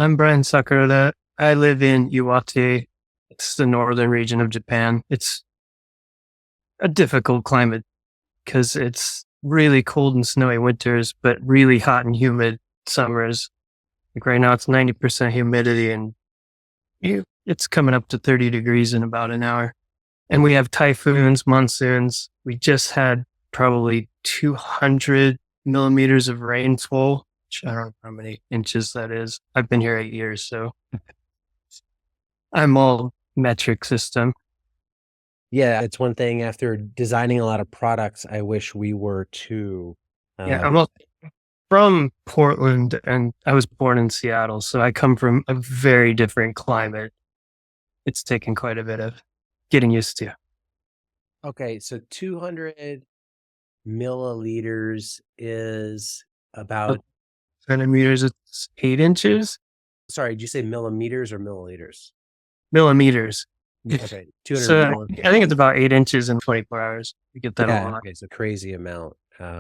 I'm Brian Sakurada. I live in Iwate. It's the northern region of Japan. It's a difficult climate because it's really cold and snowy winters, but really hot and humid summers. Like right now, it's 90% humidity and it's coming up to 30 degrees in about an hour. And we have typhoons, monsoons. We just had probably 200 millimeters of rainfall, which I don't know how many inches that is. I've been here 8 years, so I'm all metric system. Yeah, it's one thing after designing a lot of products, I wish we were too. Yeah, Uh, I'm from Portland and I was born in Seattle, so I come from a very different climate. It's taken quite a bit of getting used to. okay, so 200 milliliters is about, Centimeters, it's 8 inches. sorry, did you say millimeters or milliliters? Millimeters. Okay, 200 So I milliliters. think it's about 8 inches in 24 hours. You get that a Yeah, lot. okay, it's a crazy amount.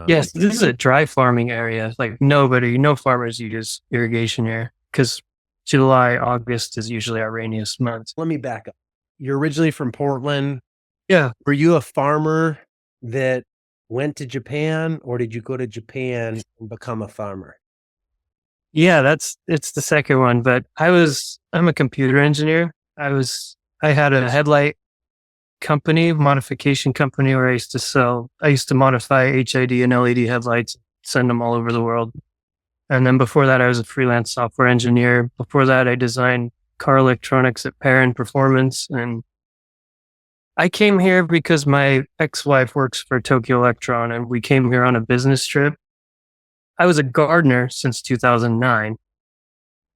Yes, this is a dry farming area. Like no farmers use irrigation here because July, August is usually our rainiest month. Let me back up. You're originally from Portland. Yeah. Were you a farmer that went to Japan, or did you go to Japan and become a farmer? Yeah, it's the second one, but I'm a computer engineer. I had a headlight company, modification company where I used to modify HID and LED headlights, send them all over the world. And then before that, I was a freelance software engineer. Before that, I designed car electronics at Perrin Performance. And I came here because my ex-wife works for Tokyo Electron and we came here on a business trip. I was a gardener since 2009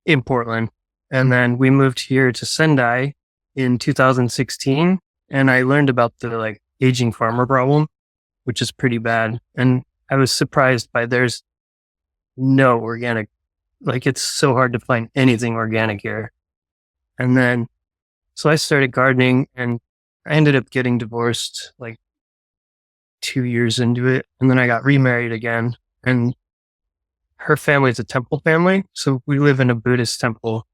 in Portland. And then we moved here to Sendai in 2016. And I learned about the aging farmer problem, which is pretty bad. And I was surprised by there's no organic, it's so hard to find anything organic here. And then, so I started gardening and I ended up getting divorced 2 years into it. And then I got remarried again. And her family is a temple family. So we live in a Buddhist temple.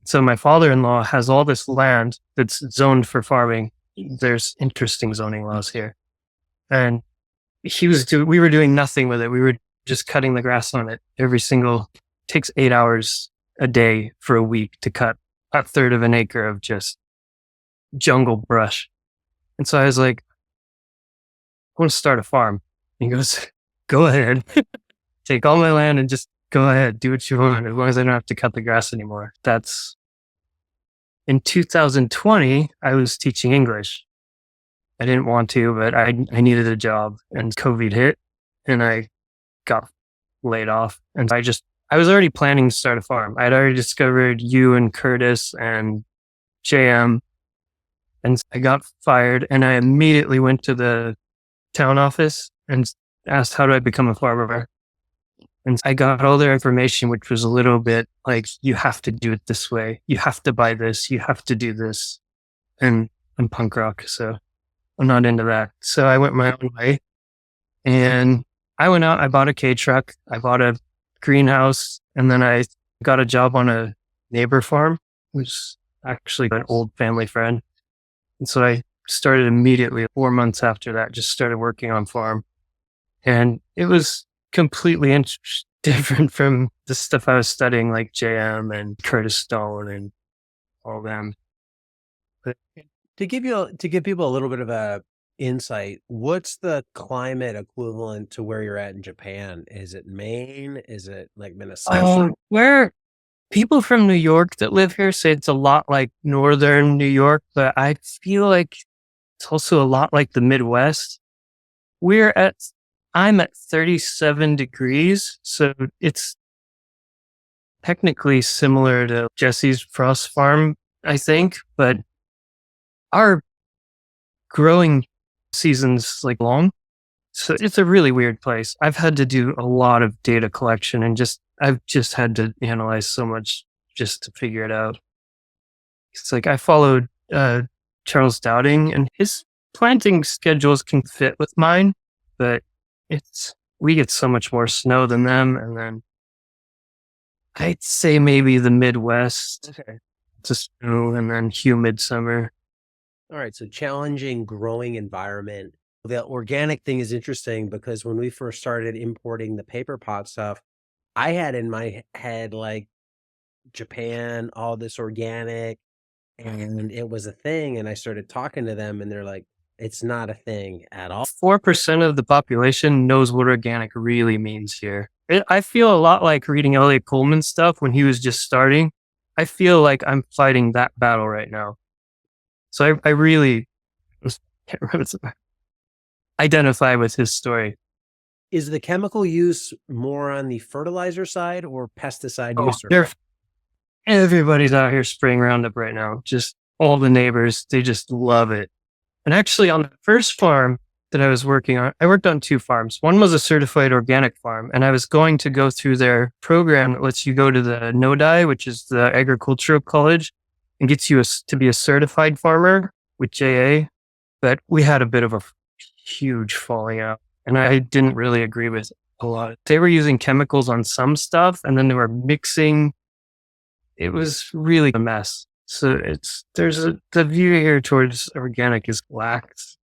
So my father-in-law has all this land that's zoned for farming. There's interesting zoning laws here. And we were doing nothing with it. We were just cutting the grass on it takes 8 hours a day for a week to cut a third of an acre of just jungle brush. And so I was like, I want to start a farm. And he goes, go ahead, take all my land and just go ahead, do what you want, as long as I don't have to cut the grass anymore. In 2020, I was teaching English. I didn't want to, but I needed a job and COVID hit and I got laid off. And I was already planning to start a farm. I'd already discovered you and Curtis and JM and I got fired and I immediately went to the town office and asked, how do I become a farmer? And I got all their information, which was a little bit like, you have to do it this way. You have to buy this. You have to do this. And I'm punk rock, so I'm not into that. So I went my own way and I went out, I bought a K truck, I bought a greenhouse, and then I got a job on a neighbor farm, which is actually an old family friend. And so I started immediately 4 months after that, just started working on farm. And it was completely different from the stuff I was studying, like JM and Curtis Stone and all them. But To give people a little bit of a insight, what's the climate equivalent to where you're at in Japan? Is it Maine? Is it like Minnesota? where people from New York that live here say it's a lot like northern New York, but I feel like it's also a lot like the Midwest. I'm at 37 degrees, so it's technically similar to Jesse's Frost Farm, I think, but our growing season's long. So it's a really weird place. I've had to do a lot of data collection and I've just had to analyze so much just to figure it out. It's I followed Charles Dowding and his planting schedules can fit with mine, but we get so much more snow than them. And then I'd say maybe the Midwest. Okay. It's a snow and then humid summer. All right. So challenging growing environment. The organic thing is interesting because when we first started importing the paper pot stuff, I had in my head like Japan, all this organic, and it was a thing. And I started talking to them and they're like, it's not a thing at all. 4% of the population knows what organic really means here. I feel a lot like reading Elliot Coleman's stuff when he was just starting. I feel like I'm fighting that battle right now. So I really can't remember, identify with his story. Is the chemical use more on the fertilizer side or pesticide Oh, use? everybody's out here spraying Roundup right now. Just all the neighbors, they just love it. And actually, on the first farm that I was working on, I worked on 2 farms. One was a certified organic farm, and I was going to go through their program that lets you go to the NODI, which is the agricultural college, and gets you to be a certified farmer with JA. But we had a bit of a huge falling out, and I didn't really agree with a lot. They were using chemicals on some stuff, and then they were mixing. It was really a mess. So the view here towards organic is lax,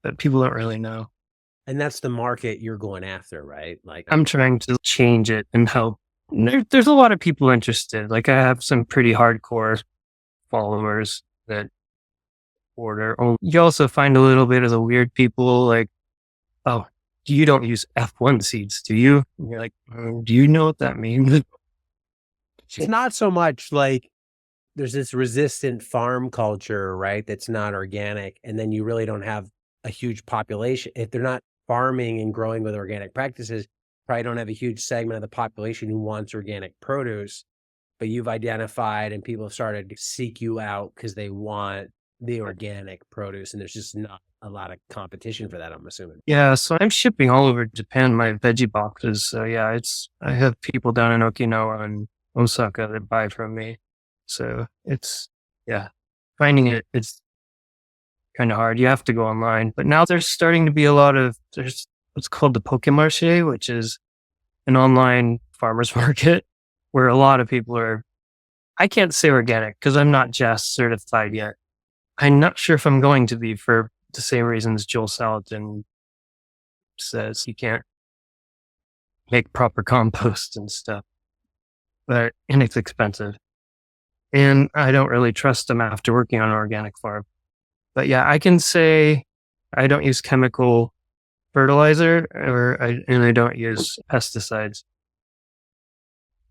but people don't really know. And that's the market you're going after, right? Like I'm trying to change it and help. There's a lot of people interested. Like I have some pretty hardcore followers that order. Oh, you also find a little bit of the weird people like, oh, you don't use F1 seeds, do you? And you're like, do you know what that means? it's not so much like there's this resistant farm culture, right? That's not organic. And then you really don't have a huge population. If they're not farming and growing with organic practices, probably don't have a huge segment of the population who wants organic produce. But you've identified and people have started to seek you out because they want the organic produce. And there's just not a lot of competition for that, I'm assuming. Yeah, so I'm shipping all over Japan my veggie boxes. So yeah, I have people down in Okinawa and Osaka that buy from me. So yeah, finding it's kind of hard. You have to go online. But now there's starting to be there's what's called the Pokemarché, which is an online farmer's market where a lot of people I can't say organic because I'm not just certified yet. I'm not sure if I'm going to be for the same reasons Joel Salatin says you can't make proper compost and stuff. And it's expensive. And I don't really trust them after working on an organic farm. But yeah, I can say I don't use chemical fertilizer and I don't use pesticides.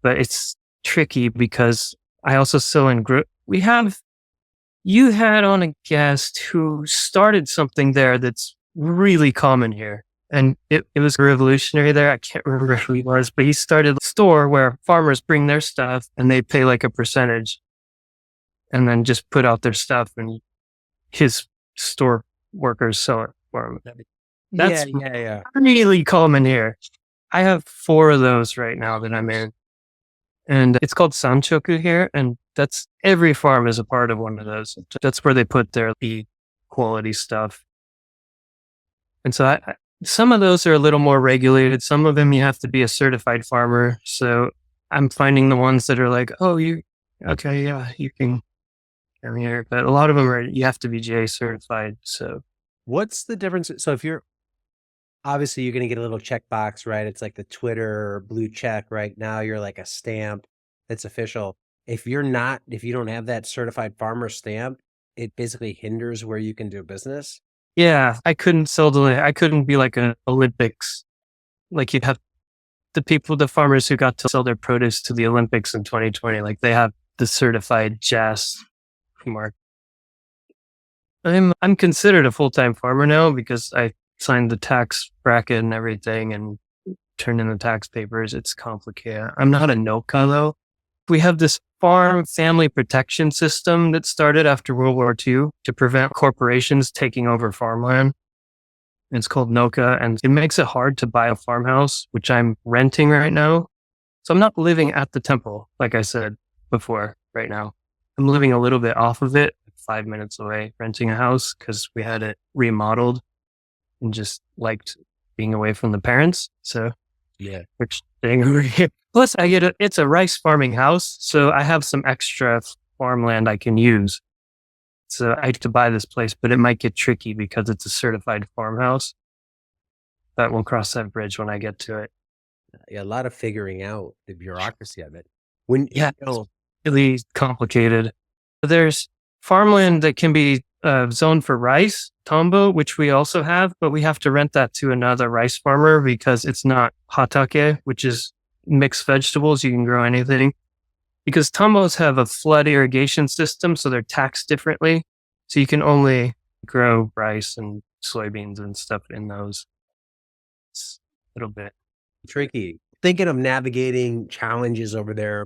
But it's tricky because I also sell in group. You had on a guest who started something there that's really common here. And it was revolutionary there. I can't remember who he was, but he started a store where farmers bring their stuff and they pay like a percentage and then just put out their stuff and his store workers sell it for him. That's yeah. really common here. I have 4 of those right now that I'm in. And it's called Sanchoku here. And that's every farm is a part of one of those. That's where they put their quality stuff. And so some of those are a little more regulated. Some of them you have to be a certified farmer. So I'm finding the ones that are like, oh, you can come here. But a lot of them you have to be GA certified. So what's the difference? So if you're obviously you're going to get a little checkbox, right? It's like the Twitter blue check, right? Now you're like a stamp that's official. If you don't have that certified farmer stamp, it basically hinders where you can do business. Yeah, I couldn't be like an Olympics. Like you'd have the farmers who got to sell their produce to the Olympics in 2020, like they have the certified JAS mark. I'm considered a full-time farmer now because I signed the tax bracket and everything and turned in the tax papers. It's complicated. I'm not a NOCA though. We have this farm family protection system that started after World War II to prevent corporations taking over farmland. It's called NOCA, and it makes it hard to buy a farmhouse, which I'm renting right now. So I'm not living at the temple, like I said before, right now. I'm living a little bit off of it, 5 minutes away, renting a house because we had it remodeled and just liked being away from the parents. So Yeah. rich thing over here. Plus, it's a rice farming house, so I have some extra farmland I can use. So I have to buy this place, but it might get tricky because it's a certified farmhouse. But we'll cross that bridge when I get to it. Yeah, a lot of figuring out the bureaucracy of it. When Yeah, it's really complicated. There's farmland that can be zoned for rice, tombo, which we also have, but we have to rent that to another rice farmer because it's not hatake, which is mixed vegetables. You can grow anything. Because tombos have a flood irrigation system, so they're taxed differently. So you can only grow rice and soybeans and stuff in those. It's a little bit tricky. Thinking of navigating challenges over there,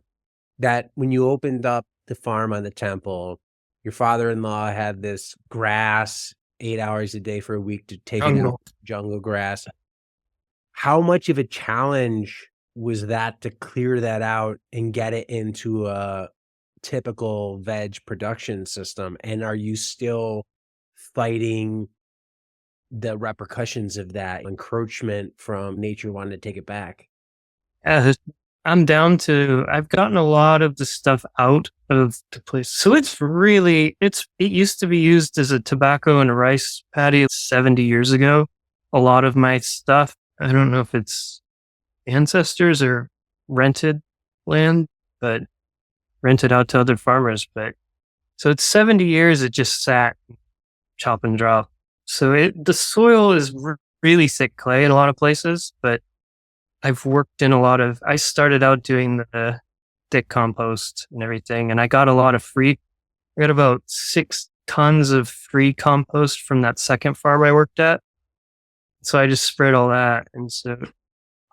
that when you opened up the farm on the temple, your father-in-law had this grass 8 hours a day for a week to take it in, jungle grass. How much of a challenge was that to clear that out and get it into a typical veg production system? And are you still fighting the repercussions of that encroachment from nature wanting to take it back? Yeah, I've gotten a lot of the stuff out of the place. So it used to be used as a tobacco and a rice paddy 70 years ago. A lot of my stuff, I don't know if it's ancestors or rented land, but rented out to other farmers. But so it's 70 years. It just sat, chop and drop. So the soil is really thick clay in a lot of places, but I've worked in I started out doing the thick compost and everything, and I got a lot of I got about 6 tons of free compost from that second farm I worked at. So I just spread all that. And so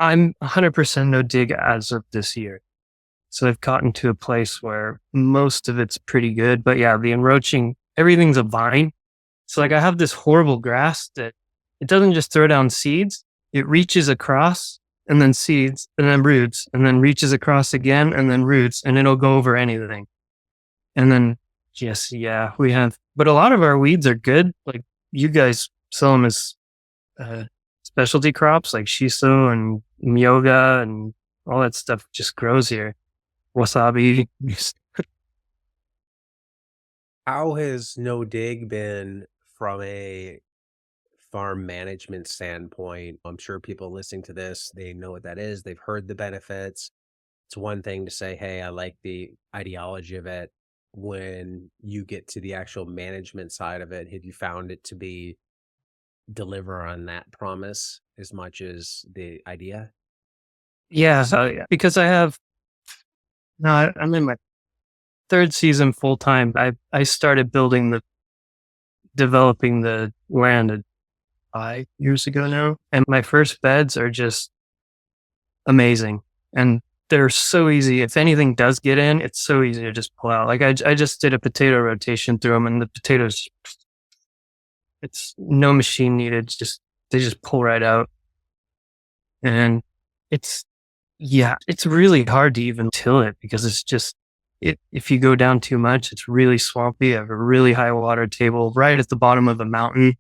I'm 100% no dig as of this year. So I've gotten to a place where most of it's pretty good. But yeah, the enroaching, everything's a vine. So like I have this horrible grass that it doesn't just throw down seeds. It reaches across and then seeds and then roots and then reaches across again and then roots, and it'll go over anything. And then, but a lot of our weeds are good. Like you guys sell them as specialty crops like shiso and myoga and all that stuff just grows here. Wasabi. How has no dig been from a farm management standpoint? I'm sure people listening to this, they know what that is. They've heard the benefits. It's one thing to say, hey, I like the ideology of it. When you get to the actual management side of it, have you found it to be deliver on that promise as much as the idea? Yeah. So, because I'm in my 3rd season full time. I started developing the land 5 years ago now. And my first beds are just amazing. And they're so easy. If anything does get in, it's so easy to just pull out. Like I just did a potato rotation through them, and the potatoes, it's no machine needed. They just pull right out. And it's really hard to even till it because if you go down too much, it's really swampy. I have a really high water table right at the bottom of a mountain.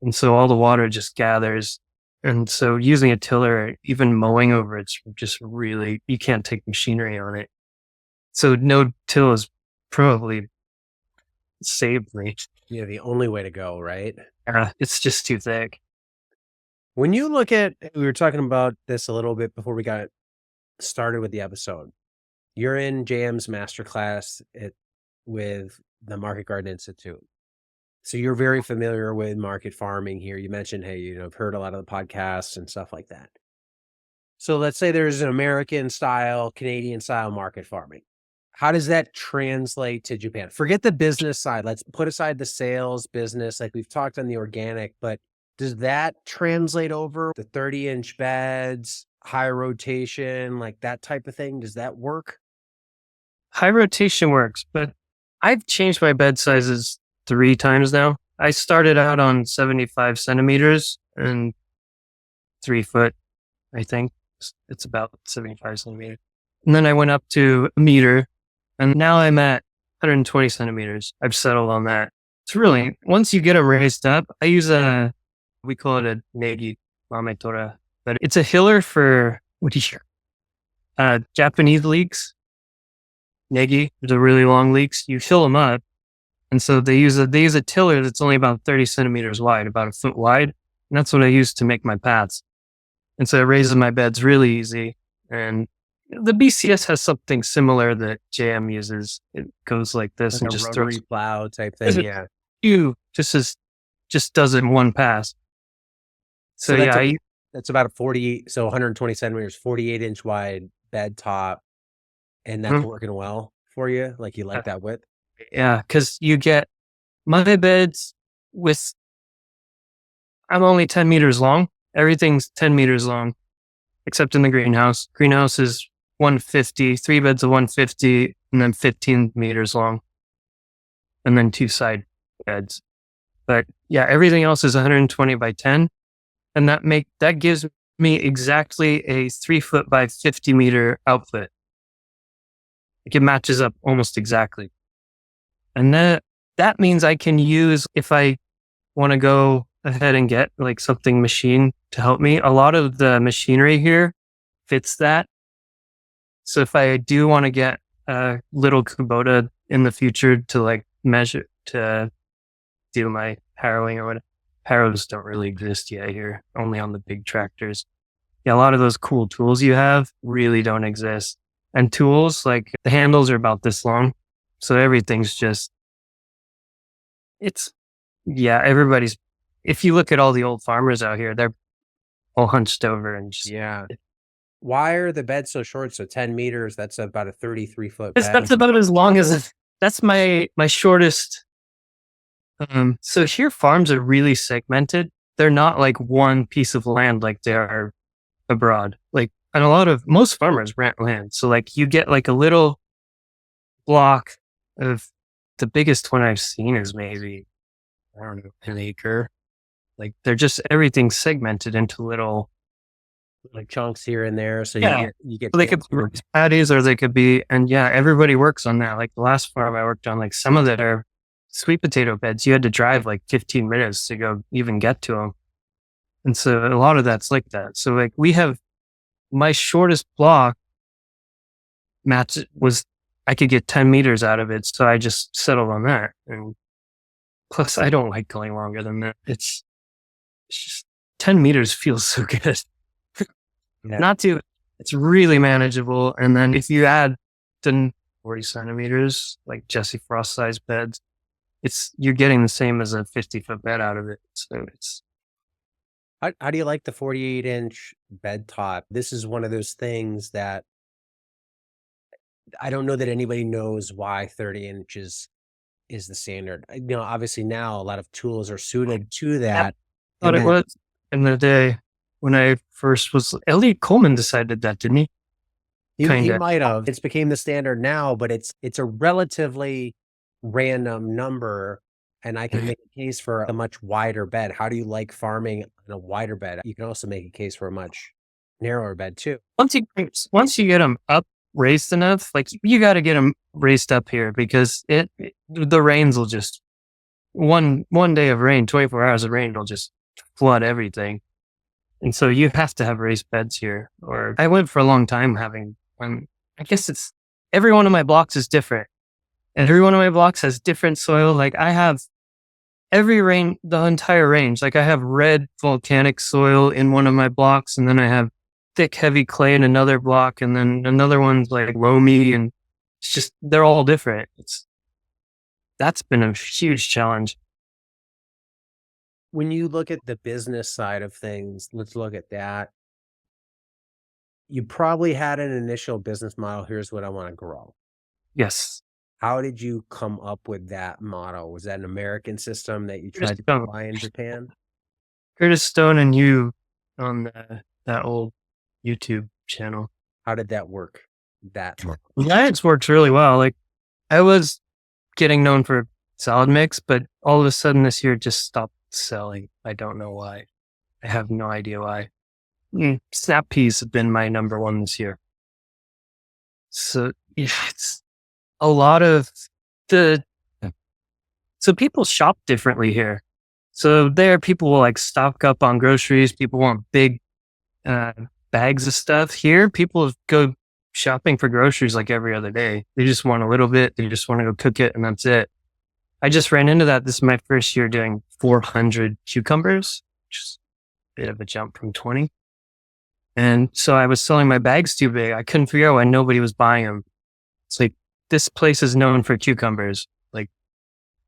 And so all the water just gathers. And so using a tiller, even mowing over it's just really, you can't take machinery on it. So no till has probably saved me. Yeah, the only way to go, right? It's just too thick. When you look at, we were talking about this a little bit before we got started with the episode. You're in JM's masterclass with the Market Garden Institute. So you're very familiar with market farming here. You mentioned, hey, I've heard a lot of the podcasts and stuff like that. So let's say there's an American style, Canadian style market farming. How does that translate to Japan? Forget the business side. Let's put aside the sales business. Like we've talked on the organic, but does that translate over the 30-inch beds, high rotation, like that type of thing? Does that work? High rotation works, but I've changed my bed sizes 3 times now. I started out on 75 centimeters and 3 foot, I think. It's about 75 centimeters. And then I went up to a meter, and now I'm at 120 centimeters. I've settled on that. It's really, once you get them raised up, we call it a negi mametora. but it's a hiller for Japanese leeks, negi, the really long leeks. You fill them up, and so they use a tiller that's only about 30 centimeters wide, about a foot wide, and that's what I use to make my paths. And so it raises my beds really easy. And the BCS has something similar that JM uses. It goes like this like and a just rotary throws plow type thing. Yeah. you just does it in one pass. So yeah, that's about a 48, so 120 centimeters, 48-inch wide bed top, and that's working well for you. Like you like that width? Yeah, because you get my beds with. I'm only 10 meters long. Everything's 10 meters long, except in the greenhouse. Greenhouse is 150, 3 beds of 150, and then 15 meters long, and then 2 side beds. But yeah, everything else is 120 by 10, and that gives me exactly a 3 foot by 50 meter output. Like it matches up almost exactly, and that means I can use, if I want to go ahead and get like something machine to help me. A lot of the machinery here fits that. So if I do want to get a little Kubota in the future to like measure, to do my harrowing or whatever, harrows don't really exist yet here, only on the big tractors. Yeah, a lot of those cool tools you have really don't exist. And tools, like the handles are about this long. So everything's just, everybody's, if you look at all the old farmers out here, they're all hunched over and just. Yeah. Why are the beds so short? So 10 meters, that's about a 33-foot bed. That's about as long as that's my shortest. So here farms are really segmented. They're not like one piece of land like they are abroad. Like, and most farmers rent land. So like you get like a little block of, the biggest one I've seen is maybe, I don't know, an acre. Like they're just, everything's segmented into little, like chunks here and there. So you get so they could be rice paddies, or they could be, and yeah, everybody works on that. Like the last farm I worked on, like some of that are sweet potato beds. You had to drive like 15 minutes to go even get to them. And so a lot of that's like that. So like we have, my shortest block I could get 10 meters out of it. So I just settled on that. And plus I don't like going longer than that. It's just 10 meters feels so good. Yeah. It's really manageable. And then if you add the 40 centimeters, like Jesse Frost size beds, you're getting the same as a 50-foot bed out of it. So it's. How do you like the 48-inch bed top? This is one of those things that I don't know that anybody knows why 30 inches is the standard. Obviously now a lot of tools are suited to that. I thought it was in the day when I first was. Elliot Coleman decided that, didn't he? He might have. It's became the standard now, but it's a relatively random number, and I can make a case for a much wider bed. How do you like farming on a wider bed? You can also make a case for a much narrower bed too. Once you get them up raised enough, like you got to get them raised up here, because the rains will just, one day of rain, 24 hours of rain will just flood everything. And so you have to have raised beds here. Or I went for a long time having, I guess every one of my blocks is different. And every one of my blocks has different soil. Like I have the entire range. Like I have red volcanic soil in one of my blocks, and then I have thick, heavy clay in another block, and then another one's like loamy, and it's just, they're all different. That's been a huge challenge. When you look at the business side of things, let's look at that. You probably had an initial business model. Here's what I want to grow. Yes. How did you come up with that model? Was that an American system that you tried to apply in Japan? Curtis Stone and you on that old YouTube channel. How did that work? It's worked really well. Like I was getting known for salad mix, but all of a sudden this year it just stopped selling. I don't know why. I have no idea why. Snap peas have been my number one this year. So yeah, it's a lot of so people shop differently here. So there, people will like stock up on groceries. People want big uh, bags of stuff. Here, people go shopping for groceries like every other day. They just want a little bit. They just want to go cook it, and that's it. I just ran into that. This is my first year doing 400 cucumbers, which is a bit of a jump from 20. And so I was selling my bags too big. I couldn't figure out why nobody was buying them. It's like, this place is known for cucumbers. Like,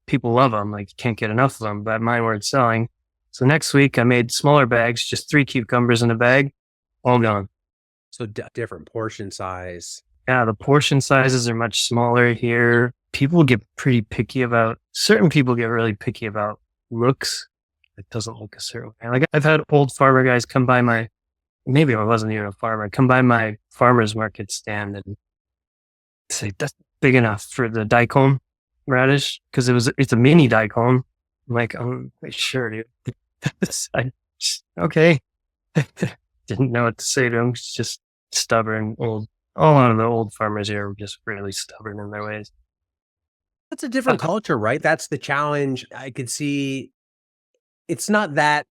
people love them. Like, you can't get enough of them, but mine weren't selling. So next week I made smaller bags, just 3 cucumbers in a bag, all gone. So different portion size. Yeah, the portion sizes are much smaller here. People get pretty picky about, certain people get really picky about looks. It doesn't look a certain way. Like, I've had old farmer guys come by maybe I wasn't even a farmer, come by my farmer's market stand and say, that's big enough for the daikon radish, because it's a mini daikon. I'm like, sure, dude. Okay. Didn't know what to say to him. It's just stubborn old. A lot of the old farmers here are just really stubborn in their ways. That's a different culture, right? That's the challenge. I could see it's not that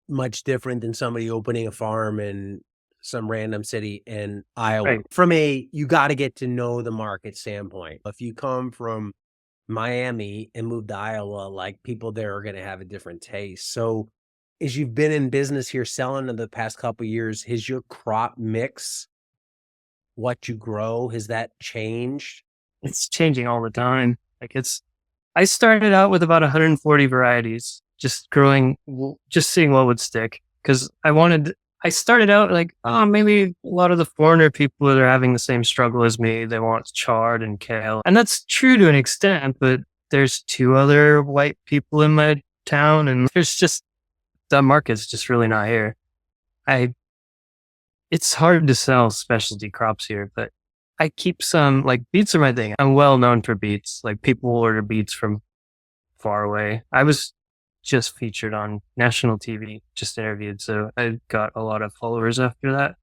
much different than somebody opening a farm in some random city in Iowa. Right. From you got to get to know the market standpoint. If you come from Miami and move to Iowa, like, people there are going to have a different taste. So as you've been in business here selling in the past couple of years, has your crop mix, what you grow, has that changed? It's changing all the time. Like, I started out with about 140 varieties, just growing, just seeing what would stick. Cause I started out like, maybe a lot of the foreigner people that are having the same struggle as me, they want chard and kale. And that's true to an extent, but there's 2 other white people in my town, and there's just, the market's just really not here. It's hard to sell specialty crops here, but I keep some, like, beets are my thing. I'm well known for beets. Like, people order beets from far away. I was just featured on national TV, just interviewed. So I got a lot of followers after that.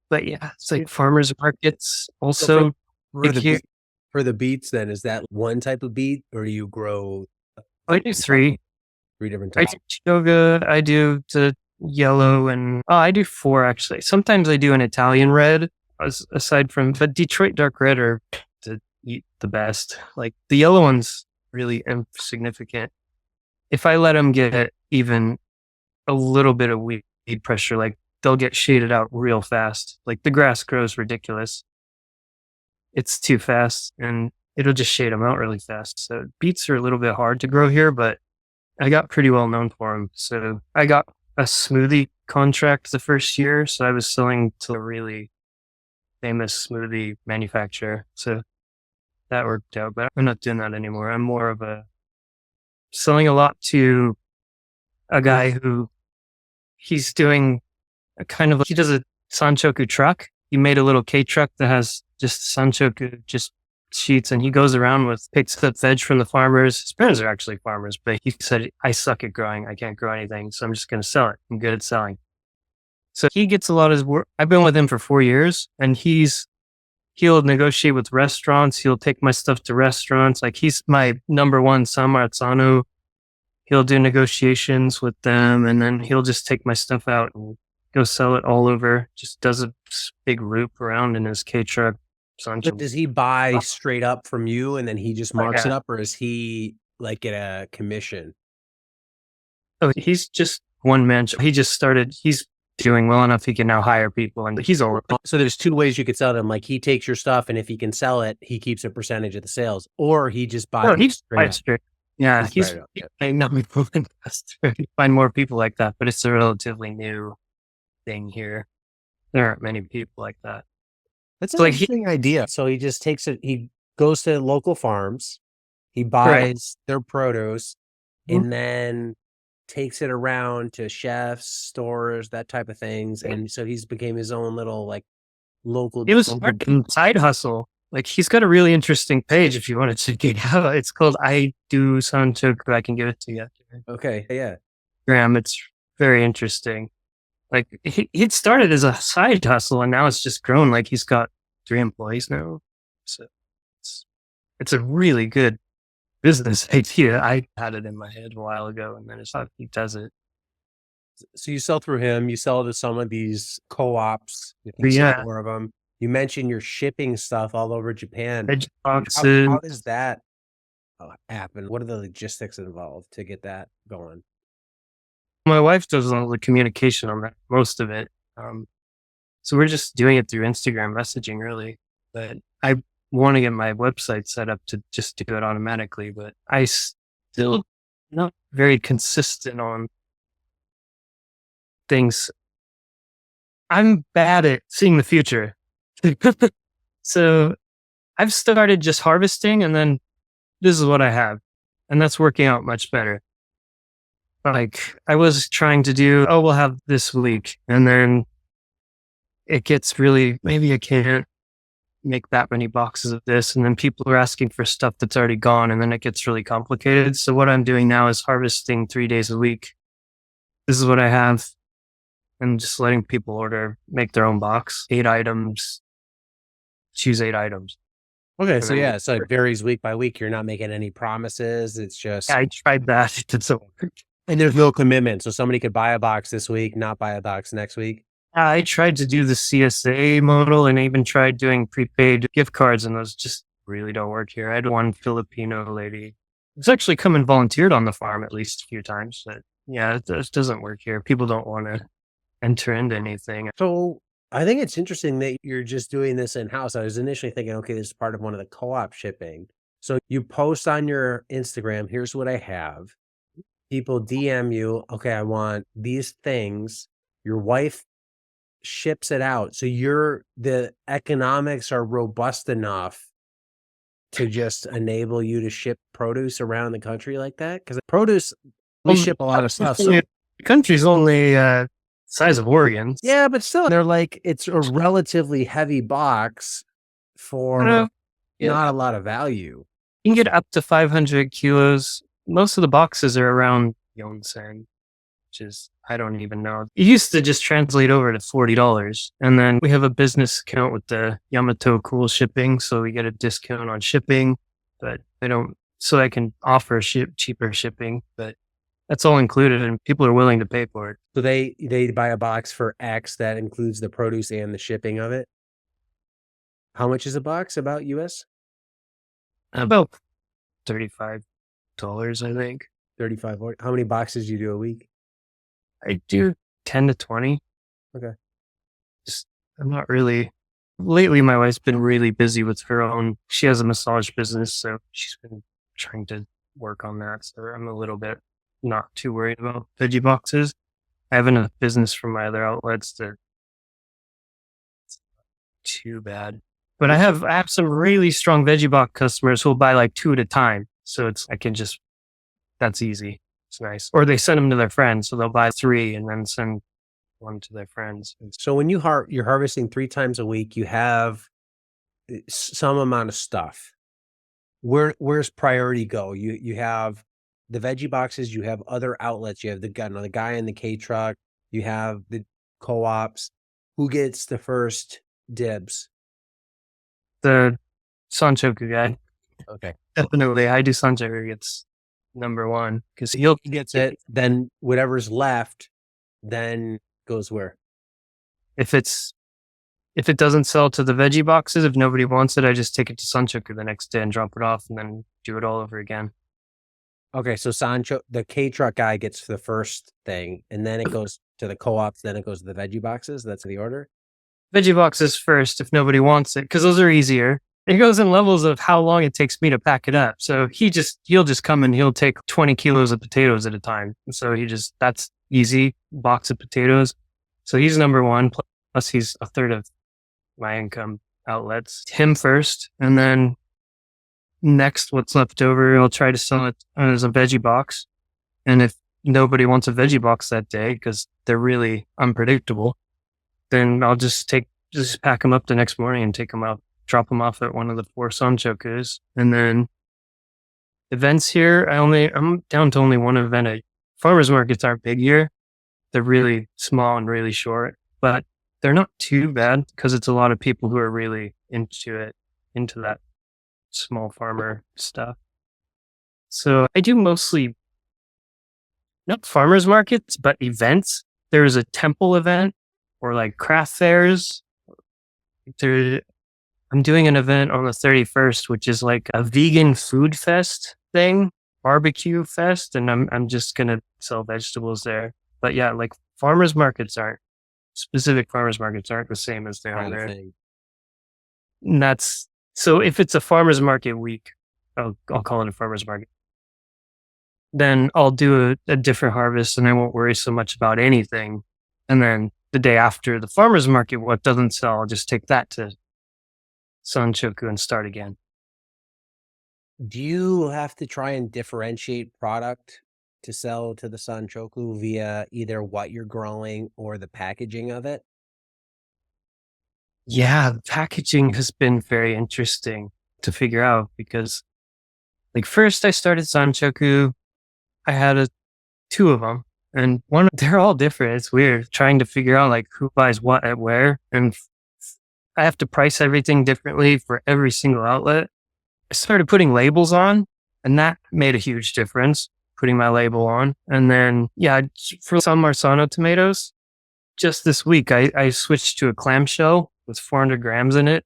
But yeah, it's like farmers markets also. For the beets, then, is that one type of beet, or do you grow I do 3. 3 different I types? do Chioggia, I do the yellow, and I do 4 actually. Sometimes I do an Italian red, aside from, but Detroit dark red are to eat the best. Like, the yellow one's really insignificant. If I let them get even a little bit of weed pressure, like, they'll get shaded out real fast. Like, the grass grows ridiculous. It's too fast, and it'll just shade them out really fast. So beets are a little bit hard to grow here, but I got pretty well known for them. So I got a smoothie contract the first year. So I was selling to a really famous smoothie manufacturer. So that worked out, but I'm not doing that anymore. I'm more of selling a lot to a guy who he's doing he does a Sanchoku truck. He made a little K truck that has just Sanchoku, just sheets, and he goes around picks up veg from the farmers. His parents are actually farmers, but he said, I suck at growing. I can't grow anything. So I'm just going to sell it. I'm good at selling. So he gets a lot of his work. I've been with him for 4 years, and he'll negotiate with restaurants. He'll take my stuff to restaurants. Like, he's my number one Samarzano. He'll do negotiations with them, and then he'll just take my stuff out and go sell it all over. Just does a big loop around in his K truck. Does he buy straight up from you and then he just marks it up, or is he like get a commission? Oh, he's just one man. He just started. He's doing well enough. He can now hire people, and he's over. So there's 2 ways you could sell them. Like, he takes your stuff, and if he can sell it, he keeps a percentage of the sales, or he just buys. No, he's straight. Yeah, he's not moving faster. You find more people like that, but it's a relatively new thing here. There aren't many people like that. That's an interesting idea. So he just takes it. He goes to local farms, he buys their produce, and then takes it around to chefs, stores, that type of things. And so he's became his own little, like, local. It was a side hustle. Like, he's got a really interesting page if you wanted to check it out. It's called I Do Sanchoku. I can give it to you. Okay, yeah. Graham, it's very interesting. Like, he'd started as a side hustle, and now it's just grown. Like, he's got 3 employees now. So it's a really good business idea. I had it in my head a while ago, and then it's how he does it. So you sell through him, you sell to some of these co-ops, I think But yeah, 4 of them. You mentioned you're shipping stuff all over Japan. veggie How boxes. does that happen? What are the logistics involved to get that going? My wife does all the communication on that, most of it. So we're just doing it through Instagram messaging, really. But I want to get my website set up to just do it automatically. But I still not very consistent on things. I'm bad at seeing the future. So I've started just harvesting, and then this is what I have. And that's working out much better. Like I was trying to do, oh, we'll have this week. And then it gets really, maybe I can't make that many boxes of this. And then people are asking for stuff that's already gone. And then it gets really complicated. So what I'm doing now is harvesting 3 days a week. This is what I have. And just letting people order, make their own box, 8 items, choose 8 items. Okay, And so then yeah, so it varies week by week. You're not making any promises. It's just, I tried that. It did so work. and there's no commitment. So somebody could buy a box this week, not buy a box next week. I tried to do the CSA model and I even tried doing prepaid gift cards, and those just really don't work here. I had one Filipino lady who's actually come and volunteered on the farm at least a few times, but yeah, it just doesn't work here. People don't want to enter into anything. So I think it's interesting that you're just doing this in-house. I was initially thinking, okay, this is part of one of the co-op shipping. So you post on your Instagram, here's what I have. People DM you, okay, I want these things. Your wife ships it out. So the economics are robust enough to just enable you to ship produce around the country like that? Because produce, we ship a lot of stuff. So The country's only size of Oregon. yeah, but still, they're like, it's a relatively heavy box for Yeah, not a lot of value. you can get up to 500 kilos. Most of the boxes are around Yonsen, which is, I don't even know. It used to just translate over to $40. And then we have a business account with the Yamato Cool Shipping. So we get a discount on shipping, but I don't, so I can offer cheaper shipping, but that's all included and people are willing to pay for it. So they buy a box for X that includes the produce and the shipping of it. How much is a box about US? About $35, I think. 35. How many boxes do you do a week? I do 10 to 20. Okay. Just, I'm not really, lately my wife's been really busy with her own, she has a massage business. So she's been trying to work on that. So I'm a little bit not too worried about veggie boxes. I have enough business from my other outlets that it's not too bad. But I have some really strong veggie box customers who'll buy like 2 at a time. So I can just, that's easy. It's nice. Or they send them to their friends. So they'll buy 3 and then send one to their friends. So when you're harvesting 3 times a week, you have some amount of stuff. Where's priority go? You have the veggie boxes, you have other outlets, you have the guy in the K truck, you have the co-ops. Who gets the first dibs? The Sanchoku guy. Okay. Definitely. I do Sanchoku gets number one because he Gets it. Then whatever's left then goes where? If it doesn't sell to the veggie boxes, if nobody wants it, I just take it to Sanchoku the next day and drop it off and then do it all over again. Okay, so the K truck guy gets the first thing, and then it goes to the co-ops, then it goes to the veggie boxes. That's the order. Veggie boxes first if nobody wants it, because those are easier. It goes in levels of how long it takes me to pack it up. So he'll just come and he'll take 20 kilos of potatoes at a time. So that's easy, box of potatoes. So he's number one, plus he's a third of my income outlets. Him first, and then next, what's left over, I'll try to sell it as a veggie box. And if nobody wants a veggie box that day, because they're really unpredictable, then I'll just pack them up the next morning and take them out, drop them off at one of the 4 Sanchokus. And then events here, I'm down to only one event. Farmers markets aren't big here. They're really small and really short, but they're not too bad because it's a lot of people who are really into that small farmer stuff. So I do mostly not farmers markets, but events. There was a temple event or like craft fairs. There, I'm doing an event on the 31st, which is like a vegan food fest thing, barbecue fest, and I'm just gonna sell vegetables there. But yeah, like farmers markets aren't specific farmers markets aren't the same as they are Kind of there. thing. And that's so if it's a farmers market week, I'll call it a farmers market. Then I'll do a different harvest and I won't worry so much about anything. And then the day after the farmers market, what doesn't sell, I'll just take that to Sanchoku and start again. Do you have to try and differentiate product to sell to the Sanchoku via either what you're growing or the packaging of it? Yeah, the packaging has been very interesting to figure out because like first I started Sanchoku, I had two of them and they're all different. It's weird trying to figure out like who buys what at where. And I have to price everything differently for every single outlet. I started putting labels on and that made a huge difference, putting my label on. And then, yeah, for some Marsano tomatoes, just this week, I switched to a clamshell with 400 grams in it.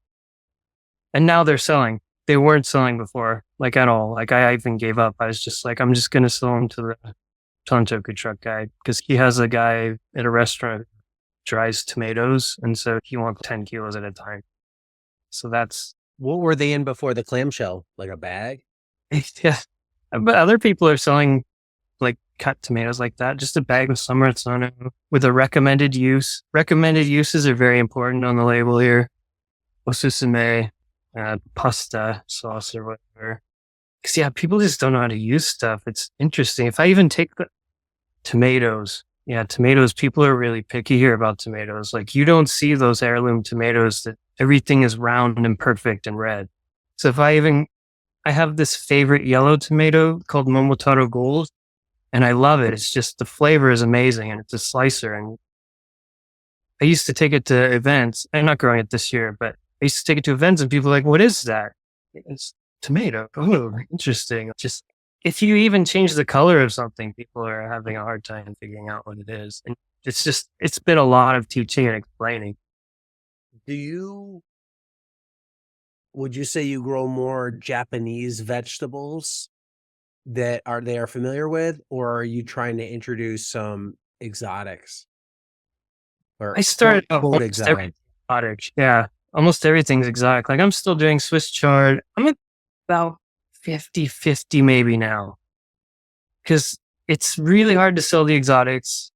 And now they're selling. They weren't selling before, like at all. Like I even gave up. I was just like, I'm just going to sell them to the Sanchoku truck guy because he has a guy at a restaurant who dries tomatoes. And so he wants 10 kilos at a time. So that's, What were they in before the clamshell? Like a bag? yeah. But other people are selling like cut tomatoes like that, just a bag of summer Marzano with a recommended use. Recommended uses are very important on the label here. Osusume, pasta sauce or whatever. Because yeah, people just don't know how to use stuff. It's interesting. If I even take the tomatoes, tomatoes, people are really picky here about tomatoes. Like you don't see those heirloom tomatoes that everything is round and perfect and red. So I have this favorite yellow tomato called Momotaro Gold. And I love it. It's just the flavor is amazing and it's a slicer. And I used to take it to events. I'm not growing it this year, but I used to take it to events and people are like, what is that? It's tomato. Oh, interesting. Just if you even change the color of something, people are having a hard time figuring out what it is. And it's been a lot of teaching and explaining. Would you say you grow more Japanese vegetables that they are familiar with, or are you trying to introduce some exotics or I started out quote almost every exotic? exotic. Yeah. Almost everything's exotic. Like I'm still doing Swiss chard. I'm at about 50-50 maybe now. Because it's really hard to sell the exotics,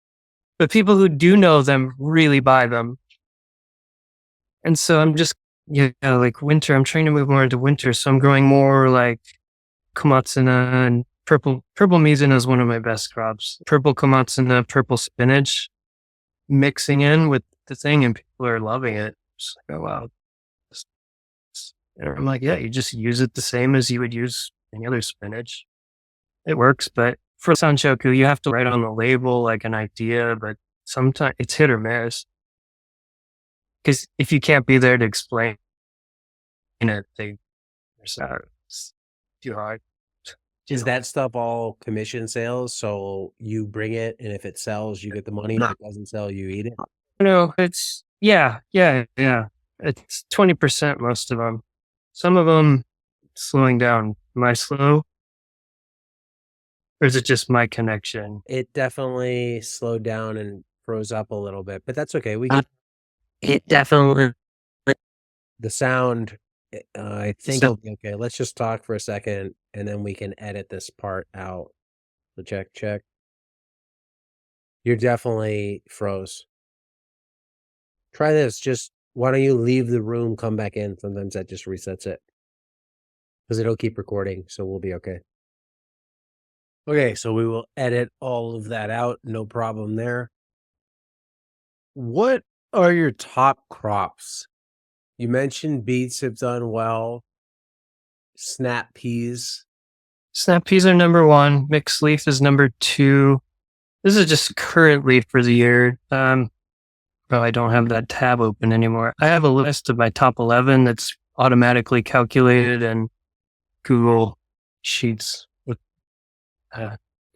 but people who do know them really buy them. And so I'm just, like winter, I'm trying to move more into winter. So I'm growing more like komatsuna and purple mizuna is one of my best crops. Purple komatsuna, purple spinach mixing in with the thing and people are loving it. Just like, oh, wow. And I'm like, yeah, you just use it the same as you would use any other spinach. It works, but for Sanchoku, you have to write on the label like an idea, but sometimes it's hit or miss. Because if you can't be there to explain it, it's too hard. Is that stuff all commission sales? So you bring it, and if it sells, you get the money. If it doesn't sell, you eat it. No, it's yeah. It's 20% most of them. Some of them slowing down. Am I slow? Or is it just my connection? It definitely slowed down and froze up a little bit, but that's okay. It definitely. The sound, I think it'll be okay. Let's just talk for a second, and then we can edit this part out. So check. You're definitely froze. Try this. Just why don't you leave the room, come back in? Sometimes that just resets it. Because it'll keep recording, so we'll be okay. Okay, so we will edit all of that out. No problem there. What are your top crops? You mentioned beets have done well. Snap peas. Snap peas are number one. Mixed leaf is number two. This is just currently for the year. I don't have that tab open anymore. I have a list of my top 11 that's automatically calculated in Google Sheets with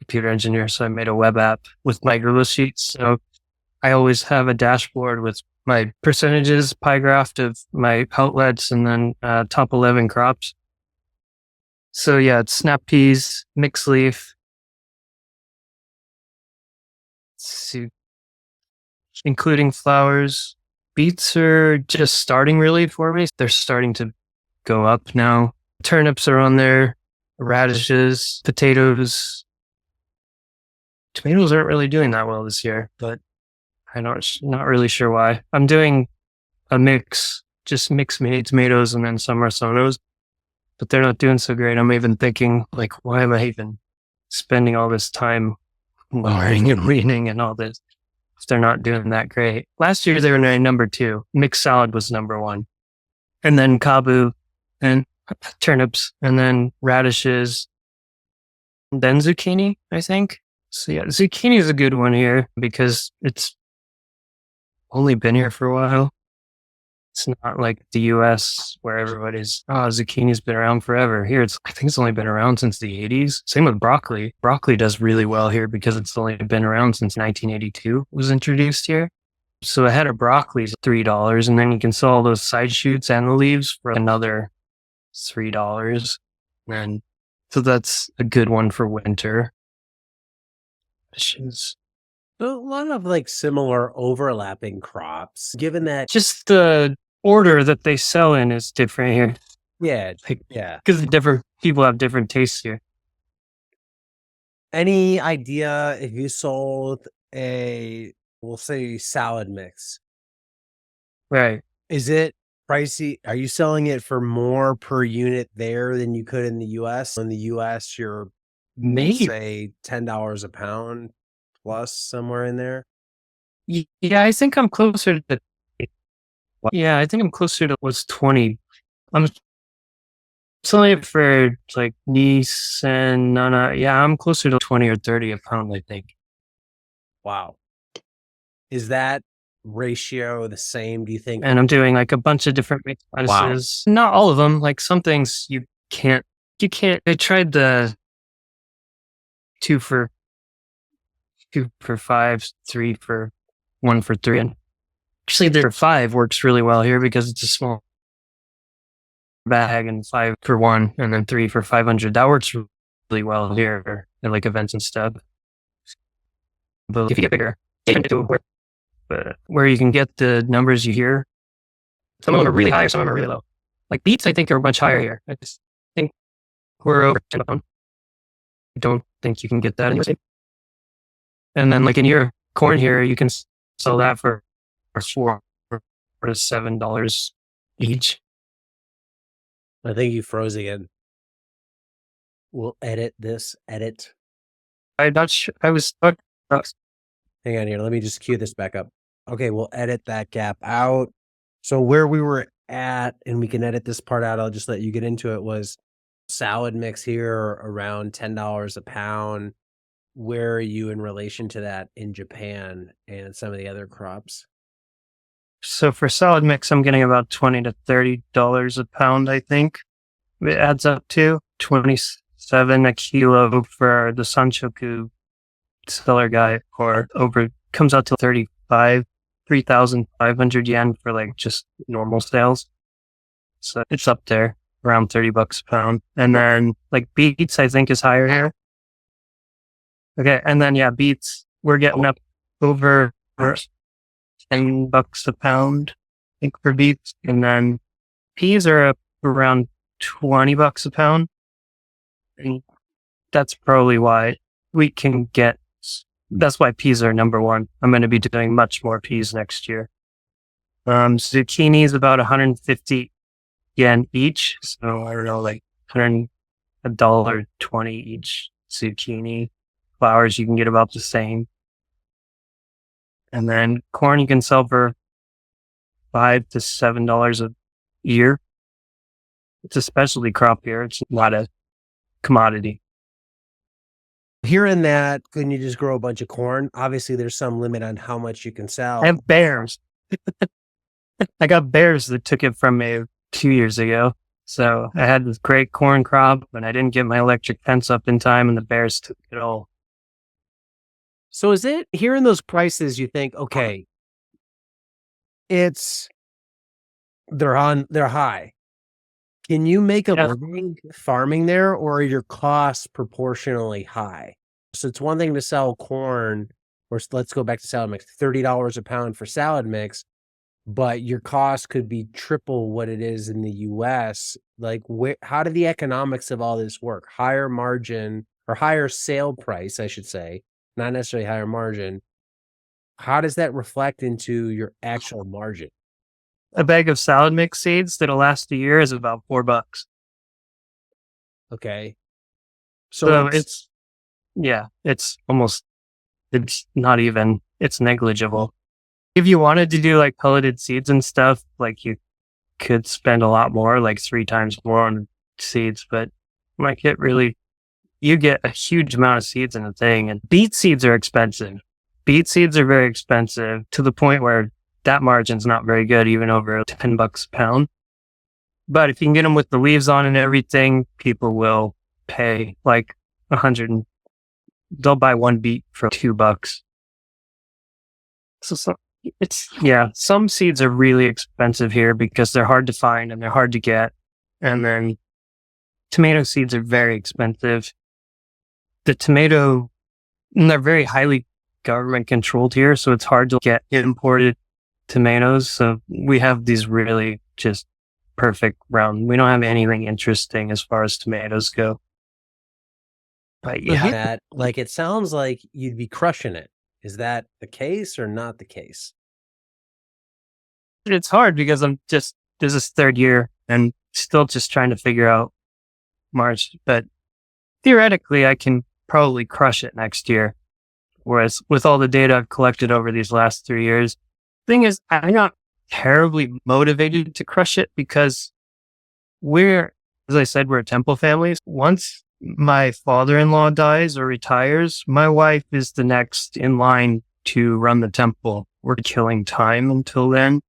computer engineer, so I made a web app with micro sheets. So I always have a dashboard with my percentages, pie graph of my outlets, and then top 11 crops. So yeah, it's snap peas, mixed leaf, including flowers. Beets are just starting really for me. They're starting to go up now. Turnips are on there, radishes, potatoes. Tomatoes aren't really doing that well this year, but I'm not really sure why. I'm doing a mix, just mixed made tomatoes and then some Marsonos, but they're not doing so great. I'm even thinking, like, why am I even spending all this time lowering and weaning and all this if they're not doing that great? Last year, they were number 2. Mixed salad was number 1. And then kabu and turnips and then radishes, then zucchini, I think. So yeah, zucchini is a good one here because it's only been here for a while. It's not like the US where everybody's, zucchini's been around forever. Here, I think it's only been around since the 80s. Same with broccoli. Broccoli does really well here because it's only been around since 1982 was introduced here. So a head of broccoli is $3, and then you can sell all those side shoots and the leaves for another $3. And so that's a good one for winter. So a lot of like similar overlapping crops, given that just the order that they sell in is different here. yeah, Because different people have different tastes here. Any idea if you sold we'll say salad mix? Right. Is it pricey? Are you selling it for more per unit there than you could in the US? In the US, you're Maybe. say $10 a pound plus somewhere in there. Yeah, I think I'm closer to. Yeah, I think I'm closer to what's 20. I'm selling it for like niece and nana. Yeah, I'm closer to 20 or 30 a pound, I think. Wow. Is that ratio the same, do you think? And I'm doing like a bunch of different mixed lettuces. Wow. Not all of them. Like some things you can't. I tried the 2 for 5, 3 for 1 for 3. And actually, the 5 works really well here because it's a small bag, and 5 for 1, and then 3 for 500. That works really well here at like events and stuff. But if you get bigger, but where you can get the numbers you hear, some of them are really high, some of them are really low. Like beets, I think are much higher here. I just think we're over 10 a pound. I don't think you can get that in the same. And then like in your corn here, you can sell that for $4 to $7 each. I think you froze again. We'll edit this. Edit. I'm not sure. I was stuck. Hang on here. Let me just cue this back up. Okay, we'll edit that gap out. So where we were at, and we can edit this part out, I'll just let you get into it, was salad mix here around $10 a pound. Where are you in relation to that in Japan and some of the other crops? So for salad mix, I'm getting about $20 to $30 a pound, I think. It adds up to 27 a kilo for the Sanchoku seller guy, or comes out to 3,500 yen for like just normal sales. So it's up there around $30 a pound. And then like beets, I think is higher here. Okay. And then yeah, beets, we're getting up over $10 a pound, I think, for beets. And then peas are up around $20 a pound. And that's probably why that's why peas are number 1. I'm going to be doing much more peas next year. Zucchini is about 150 yen each. So I don't know, like $1.20 each zucchini. Flowers, you can get about the same. And then corn you can sell for $5 to $7 a year. It's a specialty crop here. It's not a commodity. Hearing that, couldn't you just grow a bunch of corn? Obviously, there's some limit on how much you can sell. I have bears. I got bears that took it from me 2 years ago. So I had this great corn crop, and I didn't get my electric fence up in time, and the bears took it all. So is it hearing those prices, you think, okay, they're high. Can you make a Yeah, living farming there, or are your costs proportionally high? So it's one thing to sell corn, or let's go back to salad mix, $30 a pound for salad mix, but your cost could be triple what it is in the US. Like, how do the economics of all this work? Higher margin or higher sale price, I should say, not necessarily higher margin. How does that reflect into your actual margin? a bag of salad mix seeds that'll last a year is about $4. Okay. So So let's it's not even, it's negligible. If you wanted to do like pelleted seeds and stuff, like you could spend a lot more, like 3 times more on seeds, but like you get a huge amount of seeds in a thing. And beet seeds are expensive. Beet seeds are very expensive to the point where that margin's not very good, even over $10 a pound. But if you can get them with the leaves on and everything, people will pay like 100. They'll buy one beet for $2. So some seeds are really expensive here because they're hard to find and they're hard to get. And then tomato seeds are very expensive. And they're very highly government controlled here, so it's hard to get imported tomatoes. So we have these really just perfect round. We don't have anything interesting as far as tomatoes go. But yeah, that, like, it sounds like you'd be crushing it. Is that the case or not the case? it's hard because this is third year and still just trying to figure out March. But theoretically, I can probably crush it next year. Whereas with all the data I've collected over these last 3 years, thing is, I'm not terribly motivated to crush it because as I said, we're a temple family. Once my father-in-law dies or retires, my wife is the next in line to run the temple. We're killing time until then.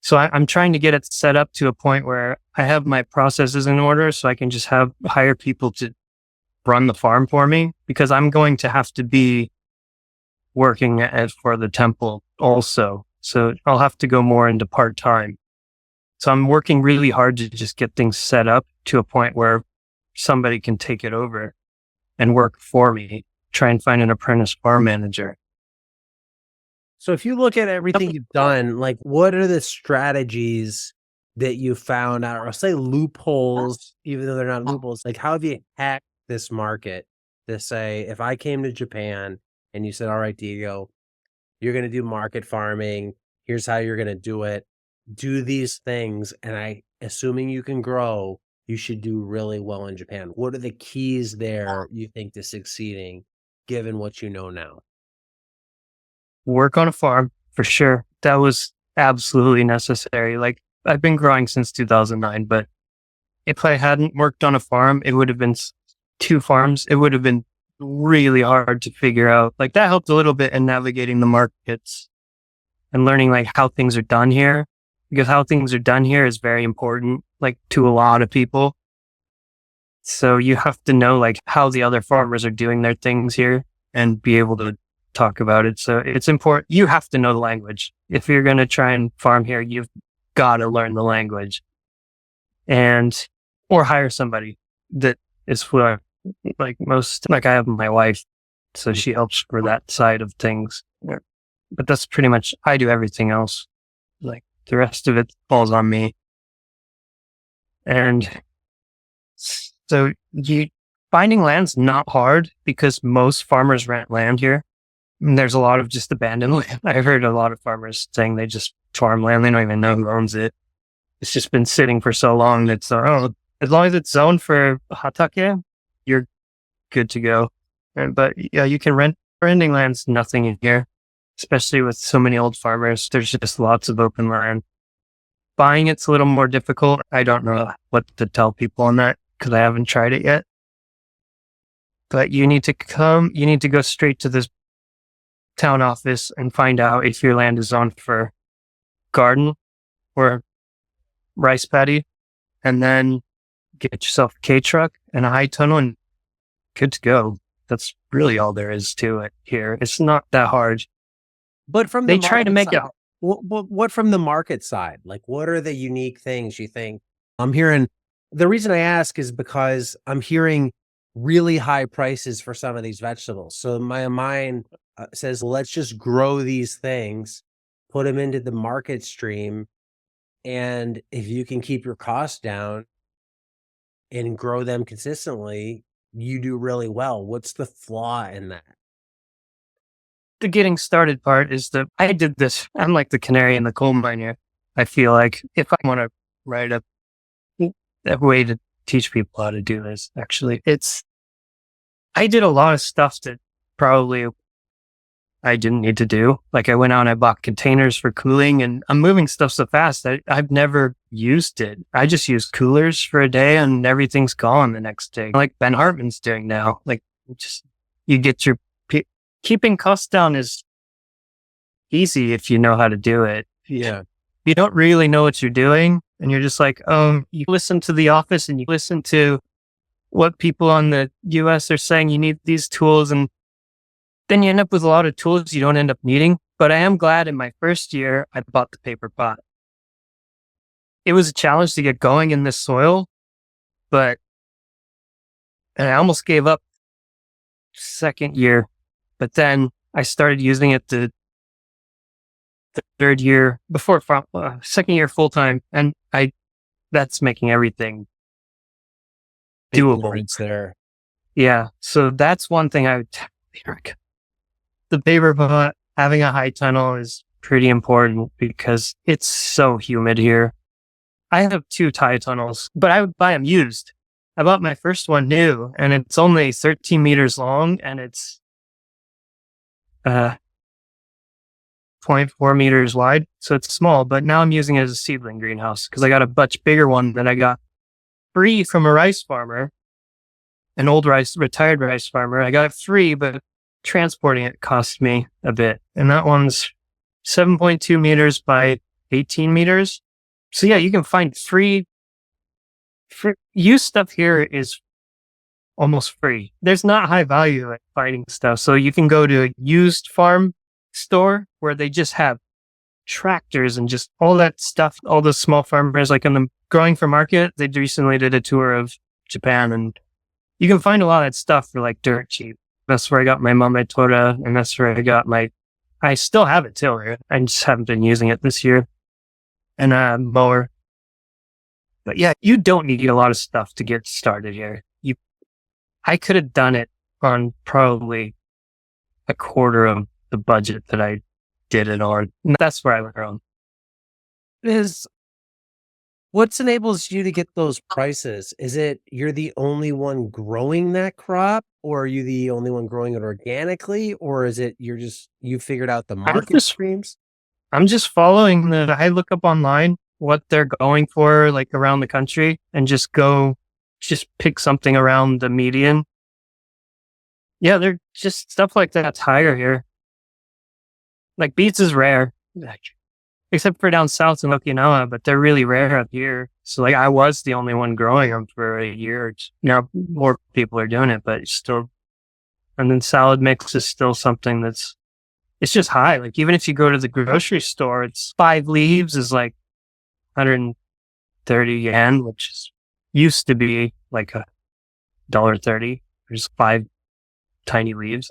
So I'm trying to get it set up to a point where I have my processes in order so I can just hire people to run the farm for me, because I'm going to have to be working for the temple also. So I'll have to go more into part-time. So I'm working really hard to just get things set up to a point where somebody can take it over and work for me, try and find an apprentice farm manager. So if you look at everything you've done, like, what are the strategies that you found out, or I'll say loopholes, even though they're not loopholes? Like, how have you hacked this market to say, if I came to Japan and you said, all right, Diego, you're going to do market farming, here's how you're going to do it, do these things, and assuming you can grow, you should do really well in Japan. What are the keys there, you think, to succeeding, given what you know now? Work on a farm for sure. That was absolutely necessary. Like, I've been growing since 2009, but if I hadn't worked on a farm, it would have been 2 farms. It would have been really hard to figure out. Like, that helped a little bit in navigating the markets and learning like how things are done here, because how things are done here is very important, like, to a lot of people. So you have to know like how the other farmers are doing their things here and be able to talk about it. So it's important. You have to know the language. If you're going to try and farm here, you've got to learn the language or hire somebody that is fluent. Like I have my wife, so she helps for that side of things. But that's pretty much, I do everything else. Like, the rest of it falls on me. And so finding land's not hard because most farmers rent land here. And there's a lot of just abandoned land. I've heard a lot of farmers saying they just farm land. They don't even know who owns it. It's just been sitting for so long that as long as it's zoned for hatake, you're good to go. But yeah, you can renting land's nothing in here, especially with so many old farmers. There's just lots of open land. Buying it's a little more difficult. I don't know what to tell people on that because I haven't tried it yet. But you need to go straight to this town office and find out if your land is zoned for garden or rice paddy, and then get yourself a K truck and a high tunnel and good to go. That's really all there is to it here. It's not that hard. But from the They try to market make it. side, what from the market side? Like, what are the unique things you think? I'm hearing the reason I ask is because I'm hearing really high prices for some of these vegetables. So my mind says, let's just grow these things, put them into the market stream. And if you can keep your costs down and grow them consistently, you do really well. What's the flaw in that? The getting started part is that I did this. I'm like the canary in the coal mine here. I feel like if I want to write a way to teach people how to do this, actually, I did a lot of stuff that probably I didn't need to do. Like I went out and I bought containers for cooling, and I'm moving stuff so fast that I've never used it. I just use coolers for a day and everything's gone the next day. Like Ben Hartman's doing now. Like just, you get your, keeping costs down is easy if you know how to do it. Yeah. You don't really know what you're doing and you're just like, you listen to The Office and you listen to what people on the US are saying, you need these tools, and then you end up with a lot of tools you don't end up needing. But I am glad in my first year, I bought the paper pot. It was a challenge to get going in this soil, and I almost gave up second year, but then I started using it the third year second year full time. And that's making everything doable. It's there. Yeah. So that's one thing I would recommend. The paper pot, having a high tunnel is pretty important because it's so humid here. I have 2 tie tunnels, but I would buy them used. I bought my first one new and it's only 13 meters long and it's 0.4 meters wide. So it's small, but now I'm using it as a seedling greenhouse because I got a much bigger one that I got free from a rice farmer, an retired rice farmer. I got it free, but transporting it cost me a bit. And that one's 7.2 meters by 18 meters. So yeah, you can find free used stuff here is almost free. There's not high value at finding stuff. So you can go to a used farm store where they just have tractors and just all that stuff. All the small farmers, like in the growing for market, they recently did a tour of Japan and you can find a lot of that stuff for like dirt cheap. That's where I got my Mametora, and that's where I got I still have a tiller. I just haven't been using it this year. And a mower. But yeah, you don't need a lot of stuff to get started here. I could have done it on probably a quarter of the budget that I did it on. That's where I went wrong. What enables you to get those prices? Is it you're the only one growing that crop, or are you the only one growing it organically, or is it you figured out the market streams? I'm just following I look up online what they're going for like around the country and just pick something around the median. Yeah, they're just stuff like that's higher here. Like beets is rare. Except for down south in Okinawa, but they're really rare up here. So like I was the only one growing them for a year. Now more people are doing it, but still. And then salad mix is still something it's just high. Like even if you go to the grocery store, it's 5 leaves is like 130 yen, which used to be like $1.30. There's 5 tiny leaves.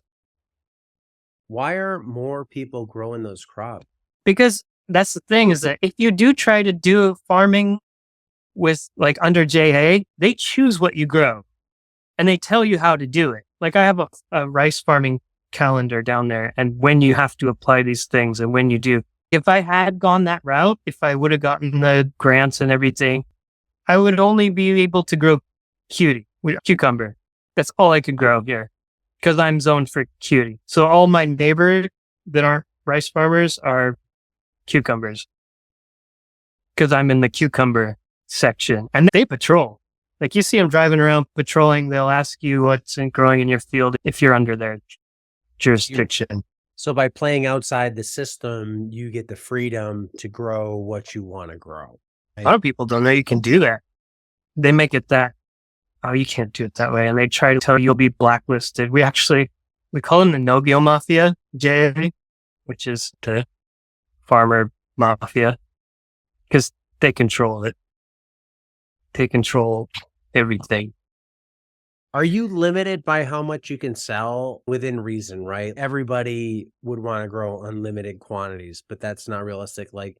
Why are more people growing those crops? Because that's the thing is that if you do try to do farming with like under JA, they choose what you grow and they tell you how to do it. Like I have a rice farming calendar down there and when you have to apply these things and when you do. If I had gone that route, if I would have gotten the grants and everything, I would only be able to grow cucumber. That's all I could grow here because I'm zoned for cutie. So all my neighbors that aren't rice farmers are cucumbers because I'm in the cucumber section and they patrol. Like you see them driving around patrolling. They'll ask you what's growing in your field if you're under their jurisdiction. So by playing outside the system, you get the freedom to grow what you want to grow. A lot of people don't know you can do that. They make it that oh, you can't do it that way. And they try to tell you you'll be blacklisted. We call them the Nogyo Mafia, JA, which is the farmer mafia, because they control it. They control everything. Are you limited by how much you can sell within reason, right? Everybody would want to grow unlimited quantities, but that's not realistic. Like,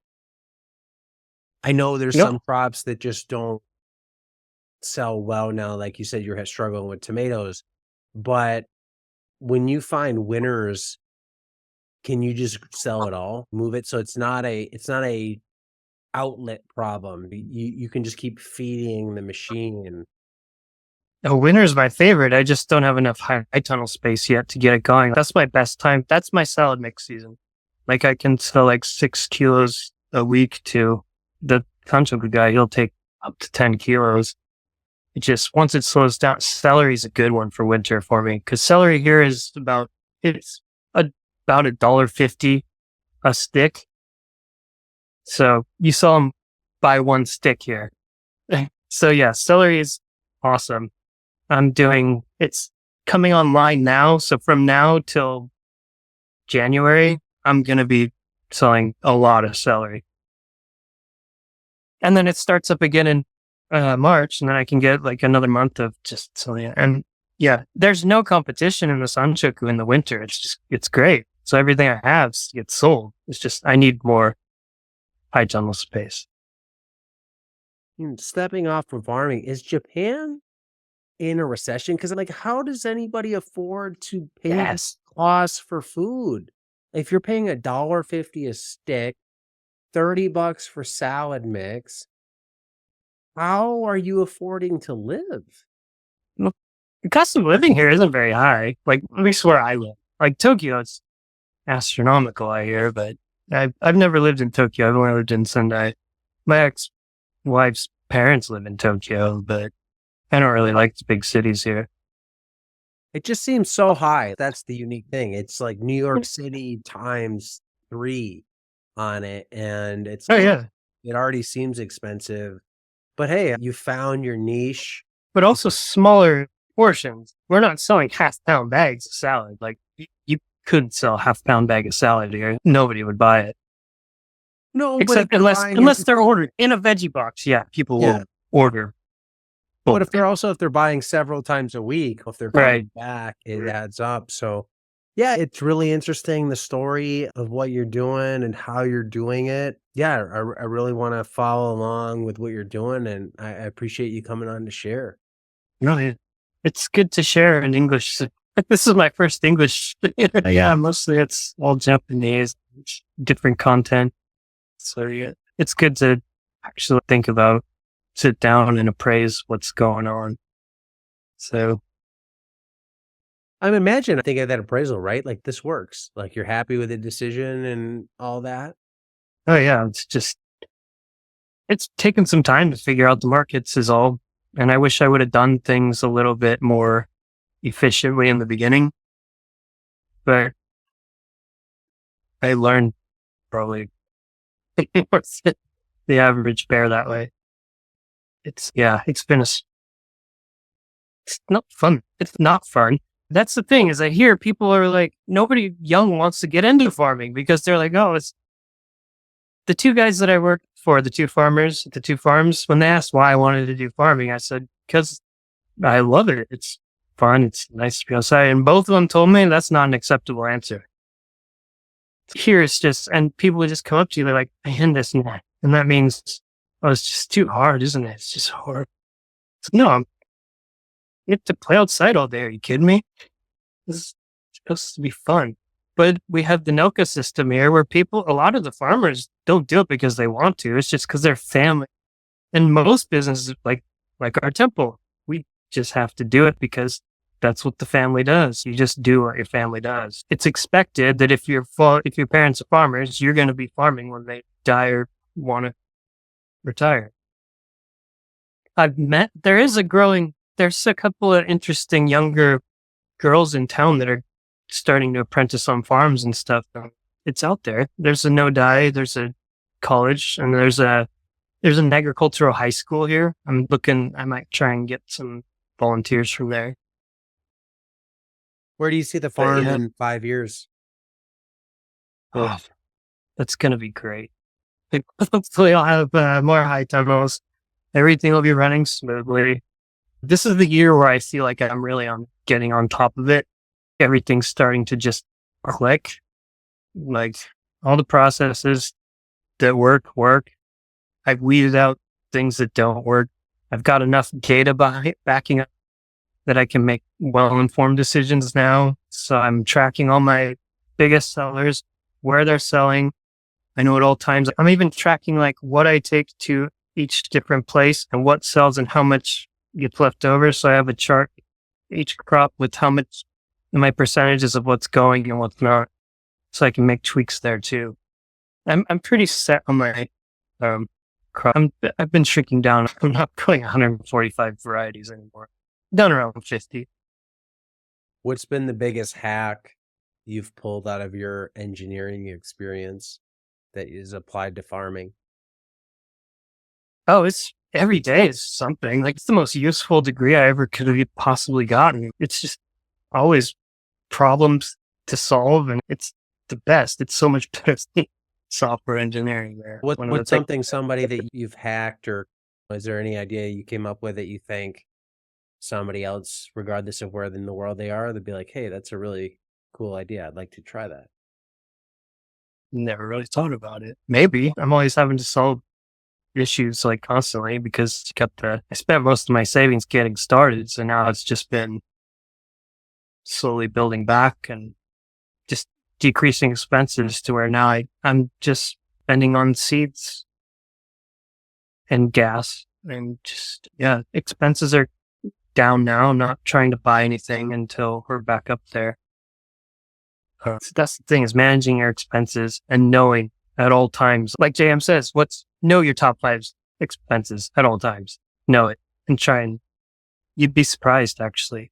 I know there's Nope. some crops that just don't sell well now. Like you said, you're struggling with tomatoes, but when you find winners, can you just sell it all, move it? So it's not a outlet problem. You can just keep feeding the machine. No, winter's my favorite. I just don't have enough high tunnel space yet to get it going. That's my best time. That's my salad mix season. Like I can sell like 6 kilos a week to the Sanchoku guy. He'll take up to 10 kilos. It just, once it slows down, celery is a good one for winter for me. Cause celery here is about $1.50 a stick. So you saw them buy one stick here. So yeah, celery is awesome. It's coming online now. So from now till January, I'm going to be selling a lot of celery. And then it starts up again in March, and then I can get like another month of just selling. And yeah, there's no competition in the Sanchoku in the winter. It's great. So everything I have gets sold. It's just, I need more high tunnel space. Stepping off from farming, is Japan in a recession? Because like, how does anybody afford to pay Yes. costs for food? If you're paying $1.50 a stick, $30 for salad mix, how are you affording to live? Well, the cost of living here isn't very high. Like, at least where I live. Like Tokyo, it's astronomical, I hear, but I've never lived in Tokyo. I've only lived in Sendai. My ex-wife's parents live in Tokyo, but I don't really like the big cities here. It just seems so high. That's the unique thing. It's like New York City times 3 on it, and it's Oh yeah, it already seems expensive. But hey, you found your niche. but also smaller portions. We're not selling half-pound bags of salad. Like you could sell half-pound bag of salad here. Nobody would buy it. No, Except unless they're ordered in a veggie box. Yeah, people will order. But if they're buying several times a week, if they're coming back, it adds up. So yeah, it's really interesting, the story of what you're doing and how you're doing it. Yeah, I really want to follow along with what you're doing, and I appreciate you coming on to share. No, it's good to share in English. This is my first English. Yeah, mostly it's all Japanese, different content. So yeah, it's good to actually sit down and appraise what's going on. So I think of that appraisal, right? Like this works. Like you're happy with the decision and all that. oh yeah, it's taken some time to figure out the markets is all. And I wish I would have done things a little bit more efficiently in the beginning. But I learned probably more than the average bear that way. It's not fun. It's not fun. That's the thing is I hear people are like, nobody young wants to get into farming because they're like, oh, it's the two guys that I worked for, the two farmers at the two farms. When they asked why I wanted to do farming, I said, because I love it. It's fun. It's nice to be outside. And both of them told me that's not an acceptable answer. Here it's just, and people would just come up to you. They're like, man, this and that. And that means, oh, it's just too hard, isn't it? It's just hard. No, you have to play outside all day. Are you kidding me? This is supposed to be fun. But we have the Noka system here where a lot of the farmers don't do it because they want to. It's just because they're family. And most businesses, like our temple, we just have to do it because that's what the family does. You just do what your family does. It's expected that if your parents are farmers, you're going to be farming when they die or want to retire. There's a couple of interesting younger girls in town that are starting to apprentice on farms and stuff. It's out there. There's a no-dye, there's a college, and there's an agricultural high school here. I might try and get some volunteers from there. Where do you see the But farm yeah, in 5 years? oh, that's gonna be great. Like, hopefully, I'll have more high tunnels. Everything will be running smoothly. This is the year where I feel like I'm really on getting on top of it. Everything's starting to just click. Like all the processes that work. I've weeded out things that don't work. I've got enough data backing up that I can make well-informed decisions now. So I'm tracking all my biggest sellers, where they're selling. I know at all times. I'm even tracking like what I take to each different place and what sells and how much gets left over. So I have a chart each crop with how much my percentages of what's going and what's not. So I can make tweaks there too. I'm pretty set on my crop. I've been shrinking down. I'm not growing 145 varieties anymore. Done around 50. What's been the biggest hack you've pulled out of your engineering experience that is applied to farming? Oh, it's every day is something. Like it's the most useful degree I ever could have possibly gotten. It's just always problems to solve, and it's the best. It's so much better than software engineering. There, What's something somebody that you've hacked, or is there any idea you came up with that you think somebody else, regardless of where in the world they are, they'd be like, hey, that's a really cool idea. I'd like to try that. Never really thought about it. Maybe I'm always having to solve issues like constantly because I spent most of my savings getting started. So now it's just been slowly building back and just decreasing expenses to where now I'm just spending on seeds and gas and just, yeah, expenses are down now. I'm not trying to buy anything until we're back up there. So that's the thing, is managing your expenses and knowing at all times, like JM says, know your top 5 expenses at all times. Know it and you'd be surprised actually.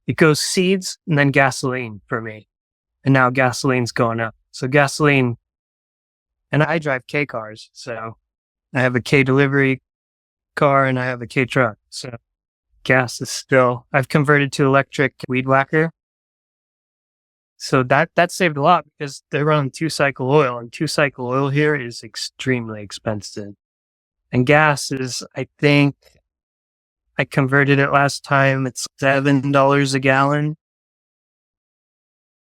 It goes seeds and then gasoline for me. And now gasoline's going up. So gasoline, and I drive K cars. So I have a K delivery car and I have a K truck. So gas is still, I've converted to electric weed whacker. So that saved a lot because they run on 2-cycle oil, and 2-cycle oil here is extremely expensive. And gas is, I think, I converted it last time. It's $7 a gallon.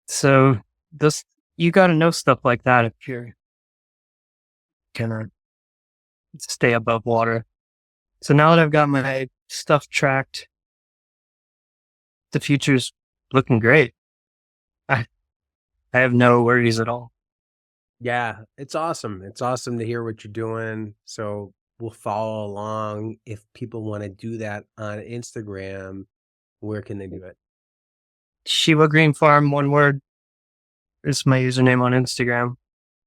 So you got to know stuff like that if you're gonna stay above water. So now that I've got my stuff tracked, the future's looking great. I have no worries at all. Yeah, it's awesome. It's awesome to hear what you're doing. So we'll follow along. If people want to do that on Instagram, where can they do it? Shiwa Green Farm, one word, is my username on Instagram.